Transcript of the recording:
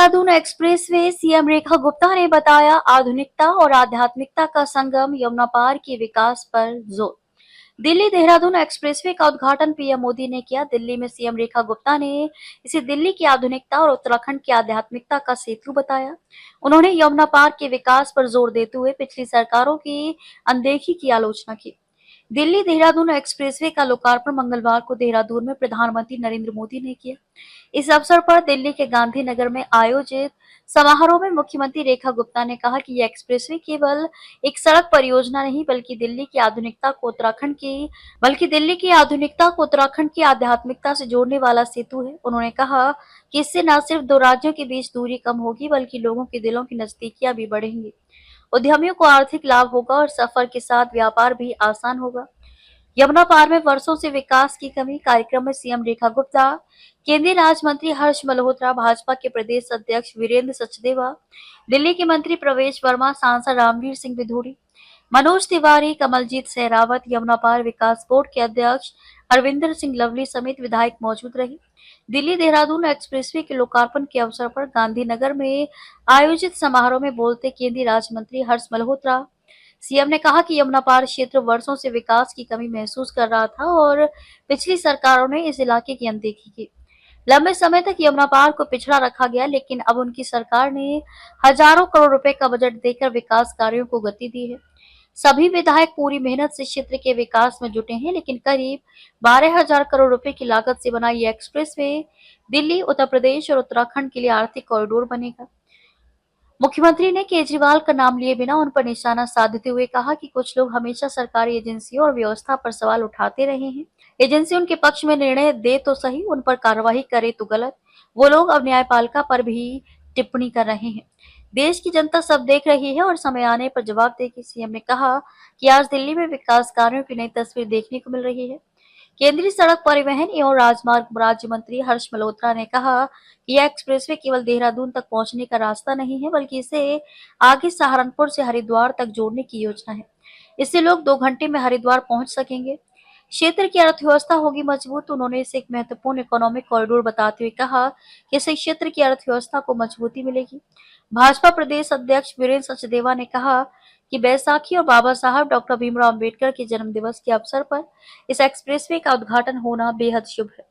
Dehradun expressway CM Rekha Gupta ने बताया, आधुनिकता और आध्यात्मिकता का संगम, यमुना पार के विकास पर जोर। दिल्ली देहरादून एक्सप्रेसवे का उद्घाटन पीएम मोदी ने किया। दिल्ली में सीएम रेखा गुप्ता ने इसे दिल्ली की आधुनिकता और उत्तराखंड की आध्यात्मिकता का सेतु बताया। उन्होंने यमुना पार के विकास पर जोर देते हुए पिछली सरकारों की अनदेखी की आलोचना की। दिल्ली देहरादून एक्सप्रेसवे का लोकार्पण मंगलवार को देहरादून में प्रधानमंत्री नरेंद्र मोदी ने किया। इस अवसर पर दिल्ली के गांधीनगर में आयोजित समारोह में मुख्यमंत्री रेखा गुप्ता ने कहा कि यह एक्सप्रेसवे केवल एक सड़क परियोजना नहीं, बल्कि दिल्ली की आधुनिकता को उत्तराखंड की आध्यात्मिकता से जोड़ने वाला सेतु है। उन्होंने कहा कि इससे न सिर्फ दो राज्यों के बीच दूरी कम होगी, बल्कि लोगों के दिलों की नजदीकियां भी बढ़ेंगी। उद्यमियों को आर्थिक लाभ होगा और सफर के साथ व्यापार भी आसान होगा। यमुना पार में वर्षों से विकास की कमी। कार्यक्रम में सीएम रेखा गुप्ता, केंद्रीय राज्य मंत्री हर्ष मल्होत्रा, भाजपा के प्रदेश अध्यक्ष वीरेंद्र सचदेवा, दिल्ली के मंत्री प्रवेश वर्मा, सांसद रामवीर सिंह बिधूड़ी, मनोज तिवारी, कमलजीत सहरावत, यमुना पार विकास बोर्ड के अध्यक्ष अरविंदर सिंह लवली समेत विधायक मौजूद रहे। दिल्ली देहरादून एक्सप्रेसवे के लोकार्पण के अवसर पर गांधीनगर में आयोजित समारोह में बोलते केंद्रीय राज्य मंत्री हर्ष मल्होत्रा, सीएम ने कहा कि यमुना पार क्षेत्र वर्षों से विकास की कमी महसूस कर रहा था और पिछली सरकारों ने इस इलाके की अनदेखी की। लंबे समय तक यमुना पार को पिछड़ा रखा गया, लेकिन अब उनकी सरकार ने हजारों करोड़ रुपए का बजट देकर विकास कार्यों को गति दी है। सभी विधायक पूरी मेहनत से क्षेत्र के विकास में जुटे हैं, लेकिन करीब 12,000 करोड़ रुपए की लागत से बना ये एक्सप्रेसवे दिल्ली, उत्तर प्रदेश और उत्तराखंड के लिए आर्थिक कॉरिडोर बनेगा। मुख्यमंत्री ने केजरीवाल का नाम लिए बिना उन पर निशाना साधते हुए कहा कि कुछ लोग हमेशा सरकारी एजेंसियों और व्यवस्था पर सवाल उठाते रहे हैं। एजेंसी उनके पक्ष में निर्णय दे तो सही, उन पर कार्रवाई करे तो गलत। वो लोग अब न्यायपालिका पर भी टिप्पणी कर रहे हैं। देश की जनता सब देख रही है और समय आने पर जवाब देगी। सीएम ने कहा कि आज दिल्ली में विकास कार्यों की नई तस्वीर देखने को मिल रही है। केंद्रीय सड़क परिवहन एवं राजमार्ग राज्य मंत्री हर्ष मल्होत्रा ने कहा कि यह एक्सप्रेसवे केवल देहरादून तक पहुंचने का रास्ता नहीं है, बल्कि इसे आगे सहारनपुर से हरिद्वार तक जोड़ने की योजना है। इससे लोग 2 घंटे में हरिद्वार पहुंच सकेंगे। क्षेत्र की अर्थव्यवस्था होगी मजबूत। उन्होंने इसे एक महत्वपूर्ण इकोनॉमिक कॉरिडोर बताते हुए कहा कि इससे क्षेत्र की अर्थव्यवस्था को मजबूती मिलेगी। भाजपा प्रदेश अध्यक्ष वीरेंद्र सचदेवा ने कहा कि बैसाखी और बाबा साहब डॉक्टर भीमराव अम्बेडकर के जन्म दिवस के अवसर पर इस एक्सप्रेसवे का उद्घाटन होना बेहद शुभ है।